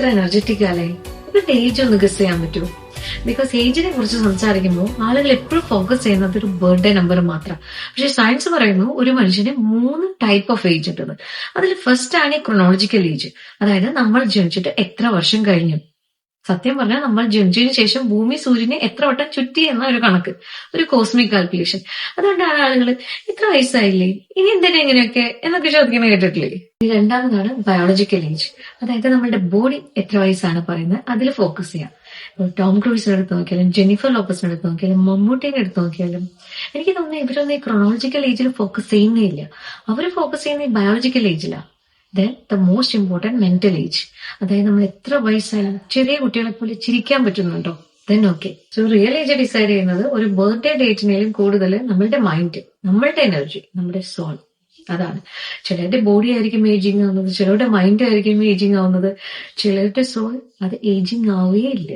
എത്ര എനർജറ്റിക് അല്ലേ? ഇവരുടെ ഏജ് ഒന്ന് ഗസ് ചെയ്യാൻ പറ്റുമോ? ബിക്കോസ് ഏജിനെ കുറിച്ച് സംസാരിക്കുമ്പോൾ ആളുകൾ എപ്പോഴും ഫോക്കസ് ചെയ്യുന്നത് ഒരു ബർത്ത്ഡേ നമ്പർ മാത്രം. പക്ഷെ സയൻസ് പറയുന്നു ഒരു മനുഷ്യന് 3 ടൈപ്പ് ഓഫ് ഏജ് ഉണ്ടെന്ന്. അതിൽ ഫസ്റ്റ് ആണ് ക്രൊണോളജിക്കൽ ഏജ്, അതായത് നമ്മൾ ജനിച്ചിട്ട് എത്ര വർഷം കഴിഞ്ഞു. സത്യം പറഞ്ഞാൽ നമ്മൾ ജനിച്ചതിന് ശേഷം ഭൂമി സൂര്യനെ എത്ര വട്ടം ചുറ്റി എന്ന ഒരു കണക്ക്, ഒരു കോസ്മിക് കാൽക്കുലേഷൻ. അതുകൊണ്ടാണ് ആളുകൾ ഇത്ര വയസ്സായില്ലേ, ഇനി എന്തിനാ ഇങ്ങനെയൊക്കെ എന്നൊക്കെ ചോദിക്കുന്ന കേട്ടിട്ടില്ലേ? രണ്ടാമതാണ് ബയോളജിക്കൽ ഏജ്, അതായത് നമ്മുടെ ബോഡി എത്ര വയസ്സാണ് പറയുന്നത് അതിൽ ഫോക്കസ് ചെയ്യാം. ടോം ക്രൂസിനെ എടുത്ത് നോക്കിയാലും ജെന്നിഫർ ലോപ്പസിനെ എടുത്ത് നോക്കിയാലും മമ്മൂട്ടിനെ എടുത്ത് നോക്കിയാലും എനിക്ക് തോന്നുന്നു ഇവരൊന്നും ഈ ക്രൊണോളജിക്കൽ ഏജിൽ ഫോക്കസ് ചെയ്യുന്നേ ഇല്ല. അവർ ഫോക്കസ് ചെയ്യുന്ന ഈ ബയോളജിക്കൽ ഏജിലാണ്. Then the most important mental age, അതായത് നമ്മൾ എത്ര വയസ്സായാലും ചെറിയ കുട്ടികളെ പോലെ ചിരിക്കാൻ പറ്റുന്നുണ്ടോ, then okay. So real age decide ചെയ്യുന്നത് ഒരു ബർത്ത്ഡേ ഡേറ്റിനേലും കൂടുതൽ നമ്മളുടെ മൈൻഡ്, നമ്മളുടെ എനർജി, നമ്മുടെ സോൾ. അതാണ്. ചിലരുടെ ബോഡി ആയിരിക്കും ഏജിങ് ആവുന്നത്, ചിലരുടെ മൈൻഡ് ആയിരിക്കും ഏജിങ് ആവുന്നത്, ചിലരുടെ സോൾ അത് ഏജിങ് ആവുകയേ ഇല്ല.